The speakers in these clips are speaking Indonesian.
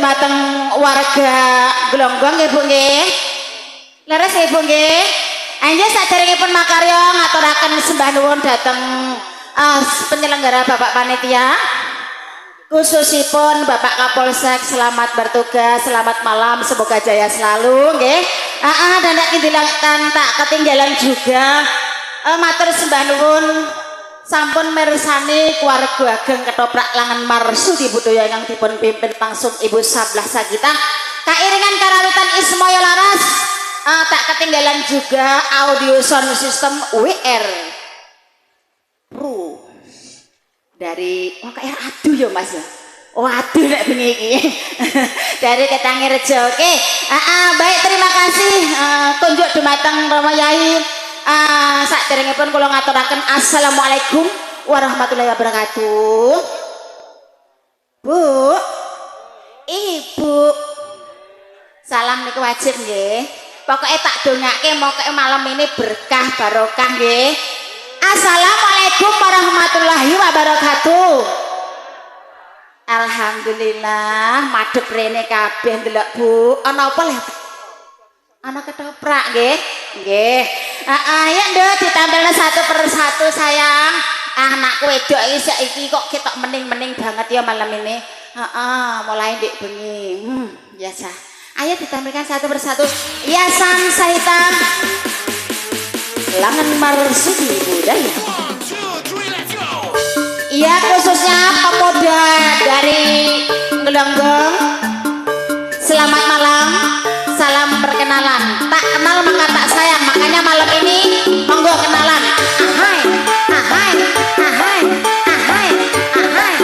dumateng warga Glonggong nggih Bu nggih. Leres nggih Bu nggih. Anjir saderengipun makarya ngaturaken sembah nuwun dhateng penyelenggara Bapak Panitia. Khususipun Bapak Kapolsek, selamat bertugas, selamat malam, semoga jaya selalu nggih. Dan tak ketinggalan juga matur sembah nuwun sampun mirsani keluarga ageng Ketoprak Langan Marsudi Budaya ingkang dipun pimpin langsung Ibu Sablah Sagita kairingan karawitan Ismoyo Laras. Tak ketinggalan juga audio sound system WR Pro dari kayak aduh ya Mas ya. Waduh nek bengi iki. Dari Ketangirjo. Oke. Baik, terima kasih kunjuk dumateng Rama Yai. Saderengipun kula ngaturaken assalamualaikum warahmatullahi wabarakatuh. Bu, Ibu. Salam niku wajib nggih. Pokoknya tak dongake mokoke malam ini berkah barokah nggih. Assalamualaikum warahmatullahi wabarakatuh. Alhamdulillah madhep rene kabeh ndelok Bu. Ana apa lho? Ana ketoprak nggih. Nggih. Ayo nduk ditampilna satu persatu sayang. Anakku wedok iki saiki kok ketok mening-mening banget ya malam ini. Mulai ndek bengi. Biasa. Ayo ditampilkan satu persatu. Yasan Sahita Langan Marsudi Budaya. Iya, khususnya pemuda dari Glonggong. Selamat malam, salam perkenalan. Tak kenal maka tak sayang, makanya malam ini monggo kenalan. Ahai, ahai, ahai, ahai, ahai.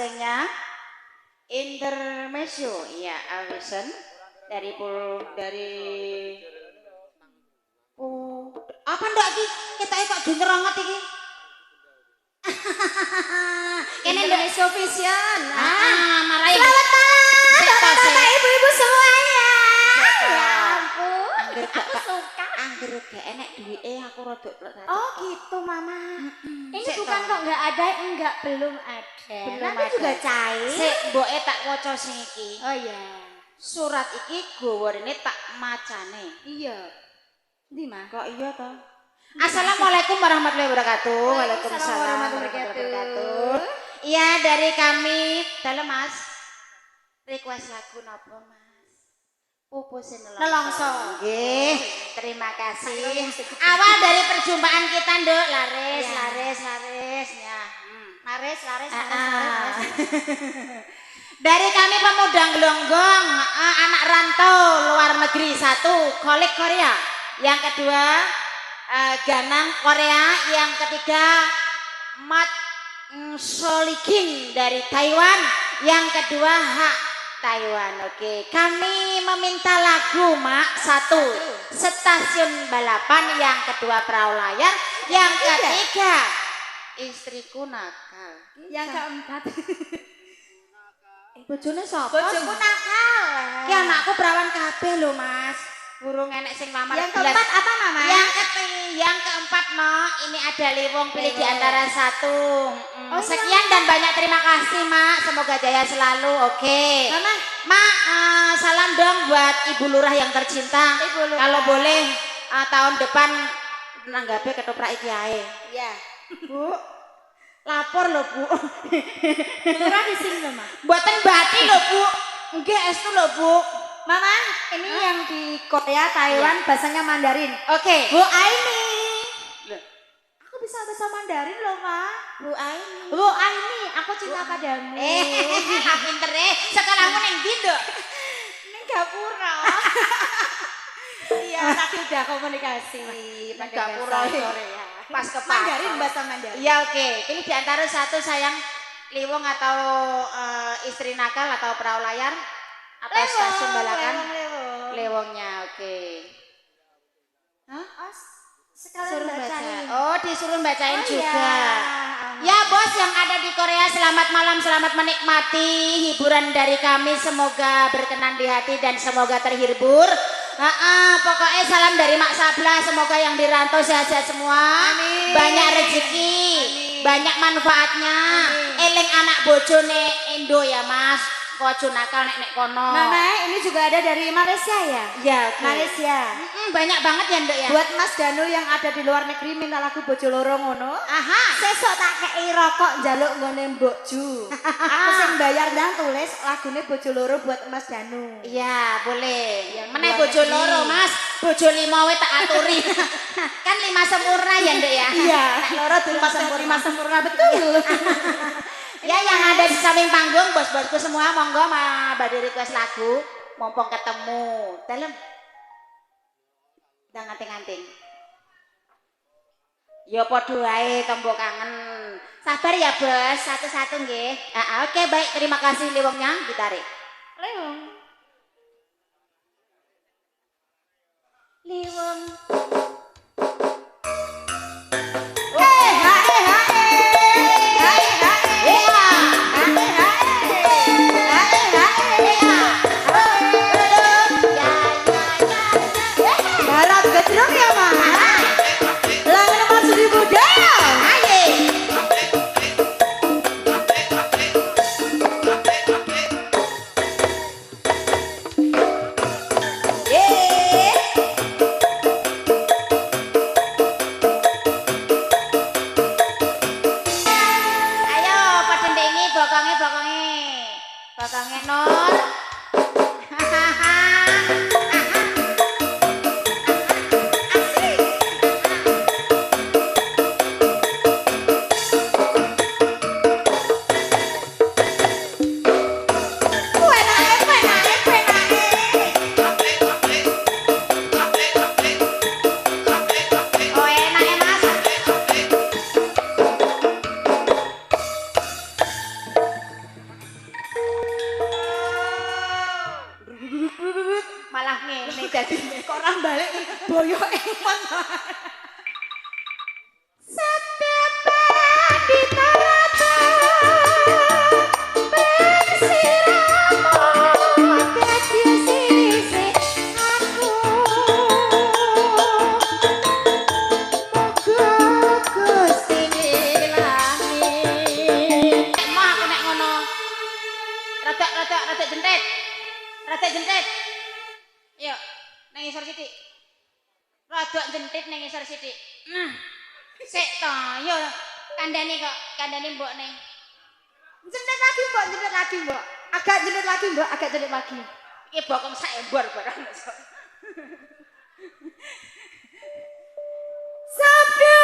closingnya intermezzo ya Awisen dari oh apa ndak iki ketoke kok dinyerongot iki kene Indonesia Vision marai selamat malam bapak ibu-ibu semuanya ya ampun aku suka angger gak enek duwike aku rada oh gitu mama ini bukan kok enggak ada belum ada nanti juga cair sik mboke tak waca sing iki oh iya surat iki gawane tak macane iya ndi mah kok iya to Assalamualaikum warahmatullahi wabarakatuh. Waalaikumsalam warahmatullahi wabarakatuh. Iya dari kami, dalam Mas. Request lagu napa Mas? Pupus nelongso. Nggih, terima kasih. Awal dari perjumpaan kita, Nduk, laris ya. Laris. Dari kami pemuda Glonggong, anak rantau luar negeri 1, Kolik Korea. Yang kedua Ganang Korea, yang ketiga Mat Solikin dari Taiwan, yang kedua Hak Taiwan. Oke, kami meminta lagu Mak 1 Stasiun Balapan, yang kedua Perahu Layar, yang ketiga Istriku Nakal, yang keempat bojone sapa? Bojoku nakal. Ki anakku perawan kabeh lho Mas. Burung enek sing lamar. Yang keempat apa Mama? Yang keempat Mak, ini ada Liwong pilih di antara 1. Sekian dan banyak terima kasih Mak, semoga jaya selalu. Oke. Mama, Mak, salam dong buat Ibu Lurah yang tercinta. Kalau boleh tahun depan nanggape ketoprak iki ae. Iya. Bu. Lapor lho Bu. Lurah di sini lho Mak. Mboten bati lho Bu. Nggih estu lho Bu. Mama, ini yang di Korea, Taiwan, bahasanya Mandarin. Oke. Bu Aini. Aku bisa bahasa Mandarin loh, Ma. Bu Aini, aku cinta padamu. Pinter sekolahmu ning ndi, Nduk? Ning Gapura. Iya, tadi udah komunikasi. Gapura Korea. Pas ke Mandarin, bahasa Mandarin. Iya, oke. Pilih di antara 1 sayang, Liwong atau Istri Nakal atau Perahu Layar. Atau Stasiun Balapan? Lewongnya, oke. Hah? Suruh baca. Oh, disuruh bacain juga. Ya bos yang ada di Korea, selamat malam, selamat menikmati hiburan dari kami. Semoga berkenan di hati dan semoga terhibur. Pokoknya salam dari Mak Sabla. Semoga yang dirantau sehat-sehat semua. Amin. Banyak rezeki, banyak manfaatnya. Eling anak bojone Indo ya Mas. Kocu nakal nek kono. Mama, ini juga ada dari Malaysia ya? Iya, okay. Malaysia. Banyak banget ya, Nduk ya. Buat Mas Danu yang ada di luar negeri minta lagu Bojo Loro ngono. Aha, sesuk tak kei rokok njaluk nggone Mbok Ju. Aku sing bayar dan tulis lagune Bojo Loro buat Mas Danu. Iya, boleh. Meneh Bojo Loro, Mas. Bojo 5 wae tak aturi. Kan 5 sempurna ya, Nduk ya. Iya, loro 5 sempurna betul. Ya yang ada di samping panggung bos-bosku semua monggo badhe request lagu mumpung ketemu dalem ndang nganting-nganting ya padha wae tombo kangen sabar ya bos satu-satu nggih oke baik terima kasih Liwongnya ditarik Liwong bokongnya Nur Rada jentit. Yo, nang isor sithik. Rada jentit nang isor sithik. Nah. Sik to, yo kandhane mbok ning. Jentit lagi mbok. Agak jentit lagi mbok, agak jentit lagi. Iki bokong sak embor barang. Sabda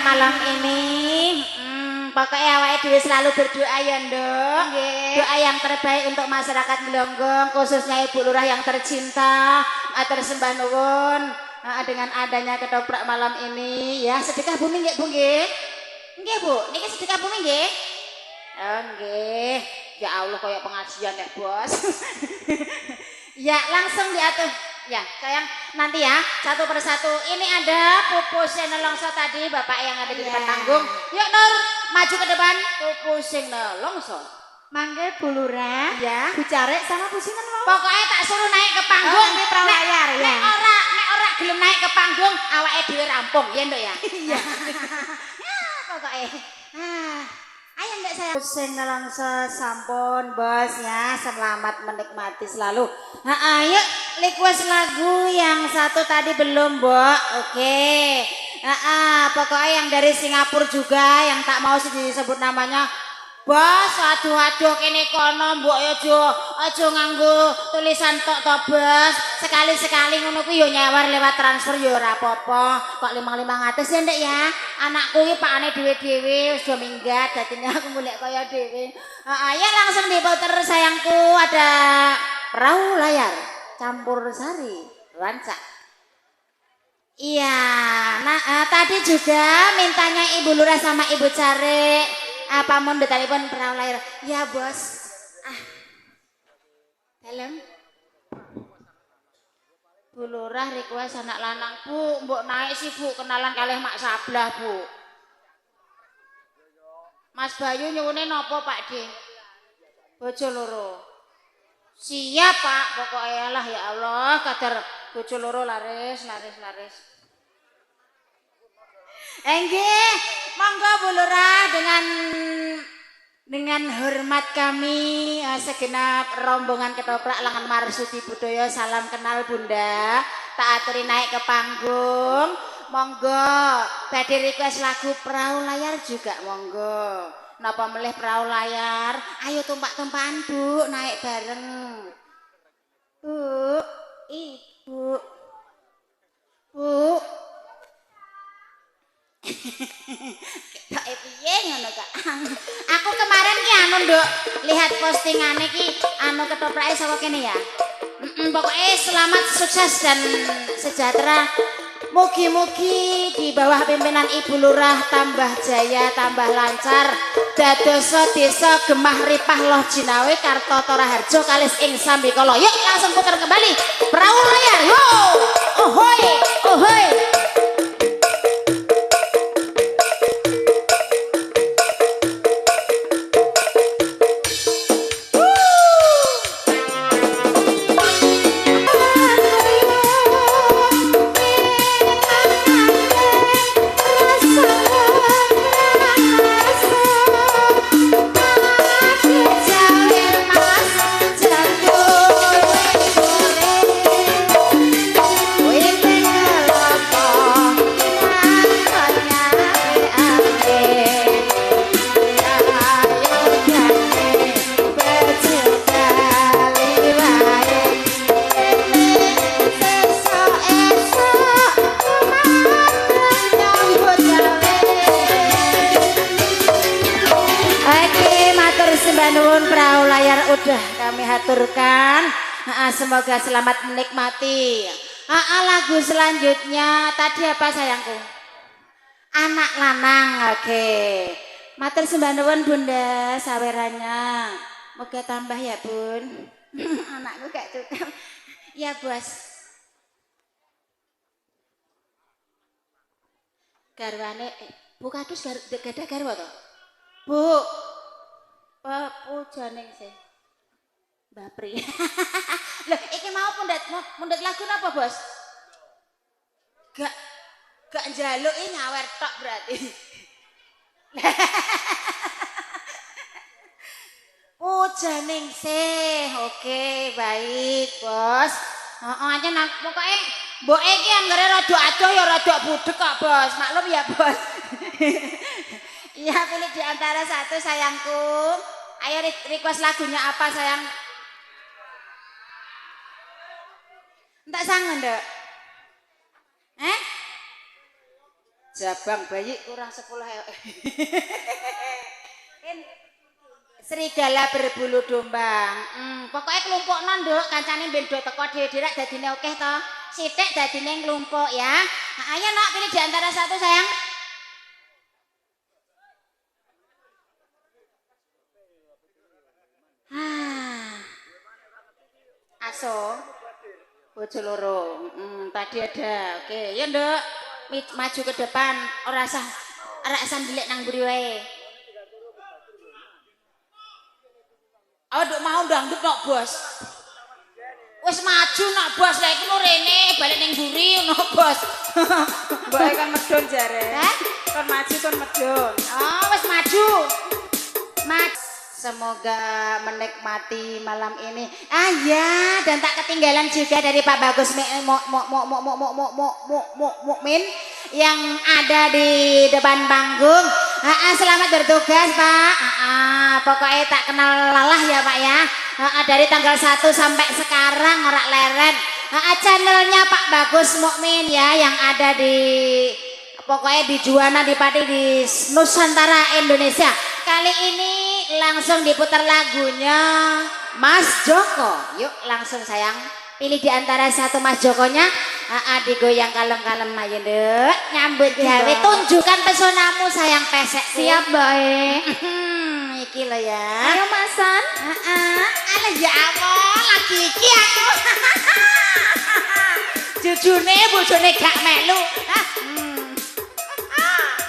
malam ini pokoknya awake dhewe selalu berdoa ya Nduk. Doa yang terbaik untuk masyarakat Glonggong, khususnya Ibu Lurah yang tercinta. Matur sembah nuwun dengan adanya ketoprak malam ini ya, sedekah bumi nggih Bu nggih. Nggih Bu, niki sedekah bumi nggih. Oh nggih. Ya Allah kayak pengajian ya Bos. Ya langsung diatur. Ya, sayang nanti ya satu persatu. Ini ada pupus yang nelongso tadi, bapak yang ada di depan panggung. Yuk Nur, maju ke depan. Pupus yang nelongso. Mangga Bu Lurah, ya. Bu Carek sama Bu Sinten mau. Pokoknya tak suruh naik ke panggung. Ini pralayar ya. Nek ora gelem naik ke panggung, awake dhewe rampung, ya Nduk ya. Iya. Pokoknya. Ayo enggak saya sing nelongso sampun Bos ya, selamat menikmati selalu. Ayo request lagu yang satu tadi belum Mbok. Oke. Pokoknya yang dari Singapura juga yang tak mau sih disebut namanya. Bos, aduh kene kono mbok aja nganggo tulisan tok to Bos. Sekali-sekali ngono kuwi yo nyawar lewat transfer yo ora apa-apa. Kok 5.500 ya Ndek ya. Anakku iki pakane dhewe-dhewe wis do minggat dadine aku golek kaya dhewe. Ya langsung diputer sayangku, ada perahu layar campur sari rancak. Iya, nah tadi juga mintanya Ibu Lurah sama Ibu Carek. Apa mau ditelepon perahu layar? Ya Bos. Dalam. Bu Lurah request anak lanang Bu, mbok naik sih Bu, kenalan kalih Mak Sablah Bu. Mas Bayu nyuwune nopo Pak De? Bojo loro. Siap Pak, pokoknya lah ya Allah, kadar bojo loro laris. Nggih, monggo Bu Lurah dengan hormat kami segenap rombongan ketoprak Langan Marsudi Budaya salam kenal Bunda. Tak aturi naik ke panggung. Monggo badhe request lagu perahu layar juga monggo. Napa melih perahu layar? Ayo tumpak-tumpakan Bu, naik bareng. Bu, Ibu. Bu. Kok piye ngono Kak? Aku kemarin ki anu Nduk, lihat postingane ki anu ketoprake saka kene ya. Pokoknya selamat, sukses dan sejahtera. Mugi-mugi di bawah pimpinan Ibu Lurah tambah jaya, tambah lancar. Dadosa desa gemah ripah loh jinawe Karto Toraharjo kalis ing Sambikala. Yuk langsung putar kembali. Perahu layar. Yo! Ohoi, ohoi. sembah nuwun perahu layar udah kami haturkan. Semoga selamat menikmati. Lagu selanjutnya tadi apa sayangku? Anak lanang. Oke. Matur sembah nuwun Bunda sawerannya. Moga tambah ya Bun. Anakku gak cukup. Ya Bos. Garwane Bu Kadus gada garwa to? Bu. Pujaning sih. Mbak Pri. Loh, iki mau mundhut lagu napa, Bos? Gak njaluk nyawer tok berarti. Pujaning sih. Oke, baik, Bos. Aja nak pokoke mbok iki anggere rada adoh ya rada budhek kok, Bos. Maklum ya, Bos. Iya, pilih di antara satu sayangku. Ayo request lagunya apa sayang? Entak sangen, Dok. Jabang bayi kurang 10 Serigala berbulu domba. Pokoknya kelompokno, Nduk, kancane ben do teko dhewe-dhewe rak dadine akeh to. Sithik dadine nglumpuk ya. Ayo nak pilih di antara satu sayang. Aso bojo loro. Tadi ada. Oke, ya Nduk. Maju ke depan. Ora usah ndelik nang mburi wae. Nduk mau dangdut kok, Bos. Wis maju nak, Bos. Lah iki lho rene balik ning mburi ngono, Bos. Mbok kan medun jare. Kon maju kon medun. Wis maju. Semoga menikmati malam ini. Ya, dan tak ketinggalan juga dari Pak Bagus Mukmin yang ada di depan panggung. Selamat bertugas, Pak. Pokoknya tak kenal lelah ya, Pak ya. Dari tanggal 1 sampai sekarang ora leren. Channelnya Pak Bagus Mukmin ya yang ada di pokoknya di Juwana di Pati di Nusantara Indonesia. Kali ini langsung diputar lagunya Mas Joko. Yuk langsung sayang. Pilih di antara satu Mas Jokonya. Digoyang kalem-kalem aja Nduk. Nyambut gawe. Tunjukkan pesonamu sayang pesek. Siap bae. Iki lo ya. Ayo Masan. Alah ya Allah lagi iki aku. Jujune bojone gak melu.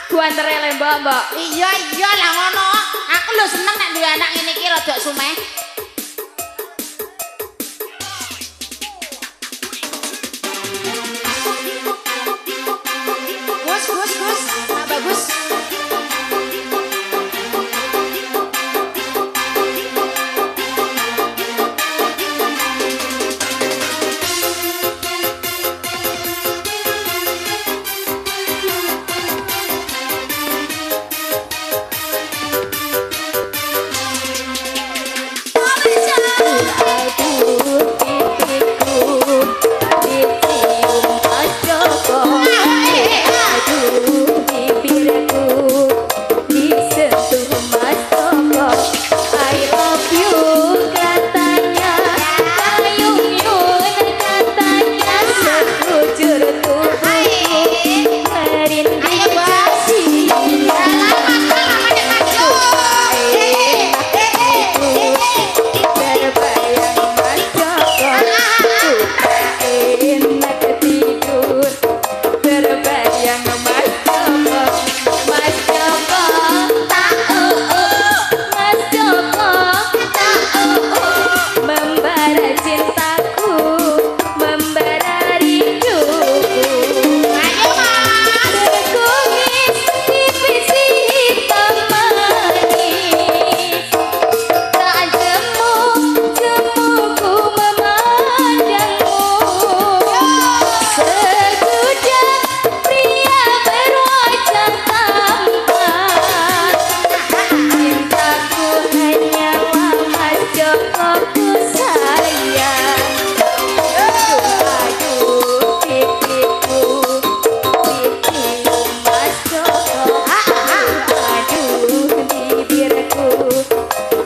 Guantere Mbak. Iya lah ngono. Aku lho seneng nek duwe anak ngene iki rada sumeh. Gus. Pak Bagus.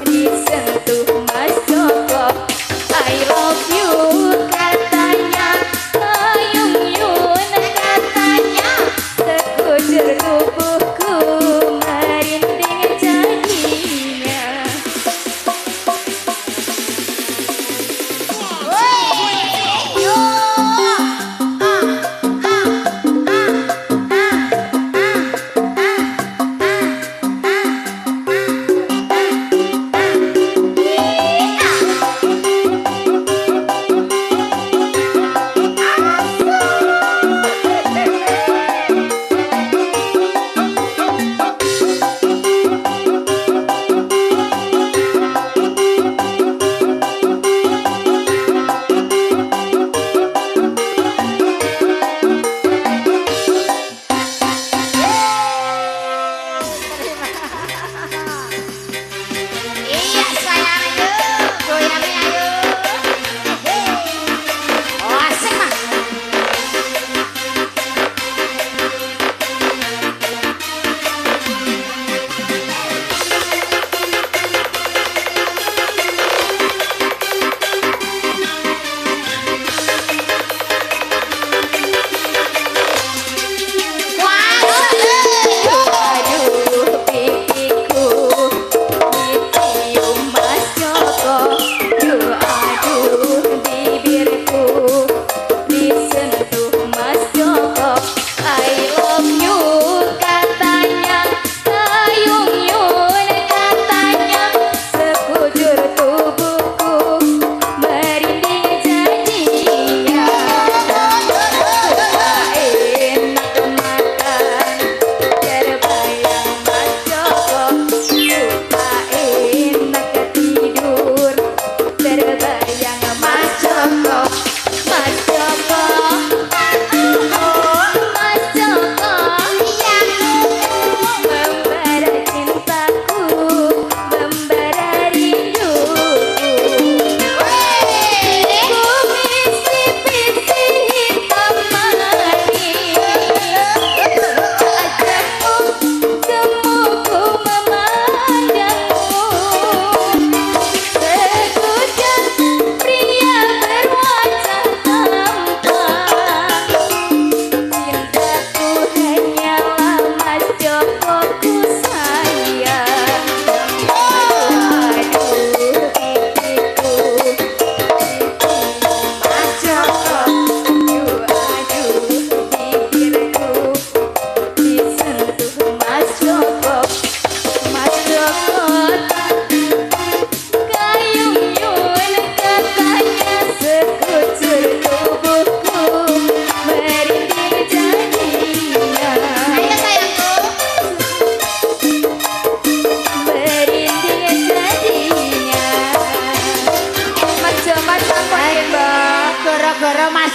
Di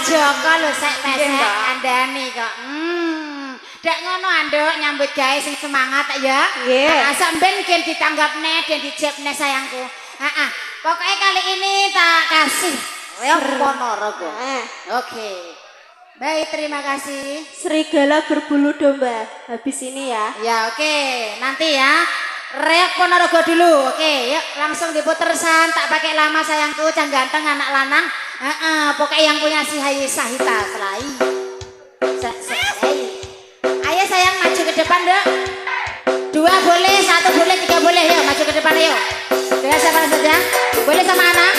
Joko lho sek pesek andani kok. Dak ngono anduk nyambut gawe sing semangat ya. Nggih. Sak ben gen ditanggapne den dijebne sayangku. Heeh. Pokoknya kali ini tak kasih. Ya Ponorogo. Oke. Baik, terima kasih. Serigala berbulu domba. Habis ini ya. Ya, oke. Nanti ya. Reok Ponorogo dulu. Oke, yuk langsung diputersan. Tak pakai lama sayangku, cang ganteng anak lanang. Pokoknya yang punya si Hayi Sahita selai. Ayo sayang maju ke depan, Dok. 2 boleh, 1 boleh, 3 boleh. Yuk maju ke depan yuk. Dengan siapa saja? Boleh sama anak?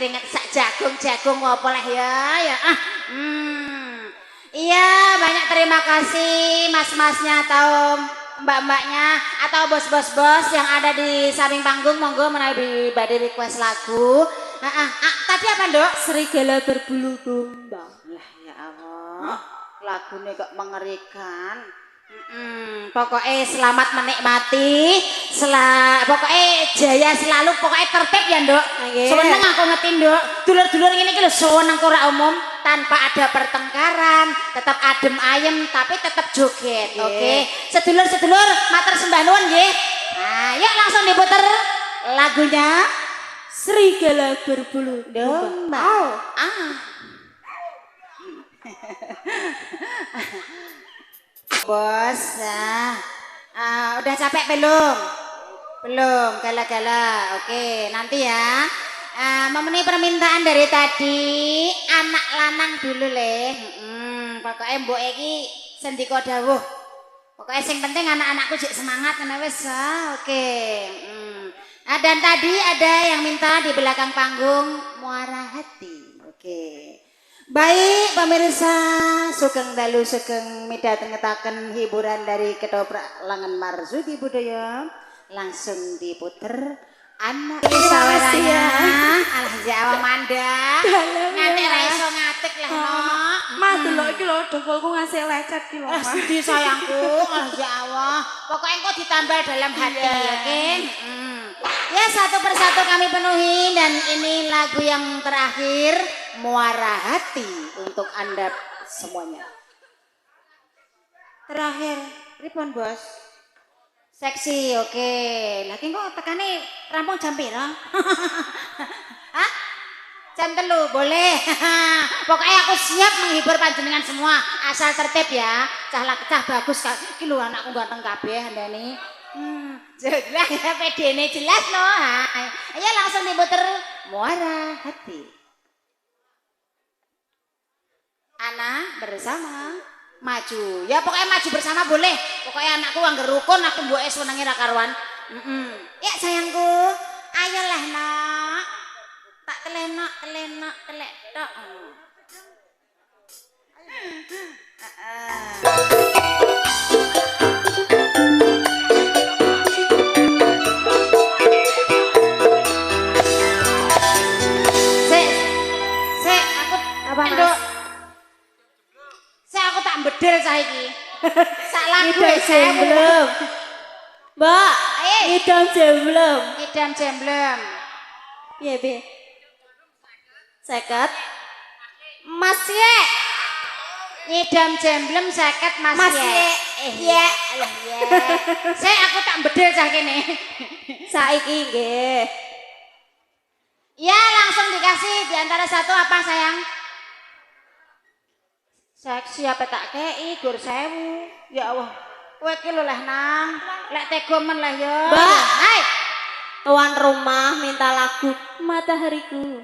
keringet sak jagung apa lah ya. Iya, banyak terima kasih mas-masnya atau mbak-mbaknya atau bos-bos yang ada di samping panggung. Monggo menawi badhe request lagu. Tadi apa, Nduk? Serigala berbulu domba. Lah ya Allah. Lagune kok mengerikan. Pokoknya selamat menikmati, pokoknya jaya selalu, pokoknya tertib ya Nduk. Seneng aku ngerti Nduk. Dulur-dulur ini lho seneng ora umum, tanpa ada pertengkaran, tetap adem ayem tapi tetap joget. Oke. Sedulur-sedulur matur sembah nuwun nggih. Nah, yuk langsung diputer lagunya Serigala berbulu domba. Bos, udah capek belum? Belum, gala-gala. Oke, nanti ya. Memenuhi permintaan dari tadi, anak lanang dulu leh. Pokoknya mbok iki sendika dawuh. Pokoknya yang penting anak-anakku jek semangat ngene wis. Oke. Dan tadi ada yang minta di belakang panggung Muara Hati. Oke. Baik pemirsa, sugeng dalu sugeng midhatengetaken hiburan dari Ketoprak Langen Marzuki Budaya. Langsung diputer anak saweranya alah Jawa Manda. Nganti ra iso ngatik lah no. Mas delok iki lho dengkulku ngasih lecet ki lho Mas. Sedih sayangku, alah Jawa. Pokoknya engko ditambal dalam hati, oke? Ya satu persatu kami penuhi dan ini lagu yang terakhir Muara Hati untuk Anda semuanya. Terakhir, ripon bos. Seksi, oke. Lagi kok tekane rampung jam pira? Hah? Jam 3, boleh. Pokoknya aku siap menghibur panjenengan semua. Asal tertib ya. Cah bagus kak. Iki lho anakku ganteng kabeh andane. Jelas ya PD-ne jelas no. Ayo langsung diputer Muara Hati. Ana bersama maju. Ya pokoknya maju bersama boleh. Pokoknya anakku angger rukun aku mboke senenge ra karuan. Ya sayangku, ayolah nak. Tak telenak telek tok. Bedel saiki. Sak lagu belum. Mbak, ngidam jemblem. Ngidam jemblem. Piye, Bi? 50. Mas Ye. Ngidam jemblem 50 Mas Ye. Iya, alah ya. Saya aku tak bedel cah kene. Saiki nggih. Ya, langsung dikasih di antara satu apa sayang? Seksi apa tak kei gur 1000. Ya Allah. Kowe iki lho lah nang. Lek tega men lah ya. Mbak. Hai. Tuan rumah minta lagu Matahariku.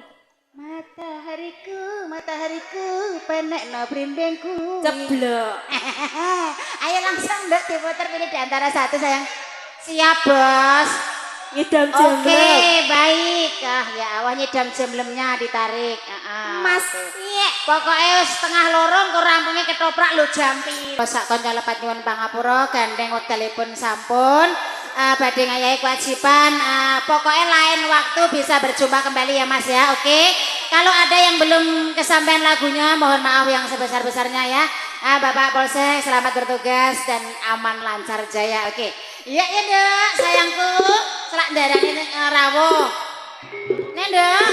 Matahariku, penekno brindengku. Ceblok. Ayo langsung Mbak diputer pilih di antara satu sayang. Siap, Bos. Ngidam jemblem. Oke, baik. Ya Allah nyidam jemblemnya ditarik. Mas, iya. Pokoknya setengah lorong kok rampungnya ketoprak lo jampi. Sak kanca lepat nyuwun pangapura gandeng wektalipun sampun. Badhe ngayahi kewajiban. Pokoknya lain waktu bisa berjumpa kembali ya Mas ya. Oke. Kalau ada yang belum kesampaian lagunya mohon maaf yang sebesar-besarnya ya. Bapak Polsek selamat bertugas dan aman lancar jaya. Oke. Iya ya Nduk, sayangku. Selak darane rawuh. Nek Nduk.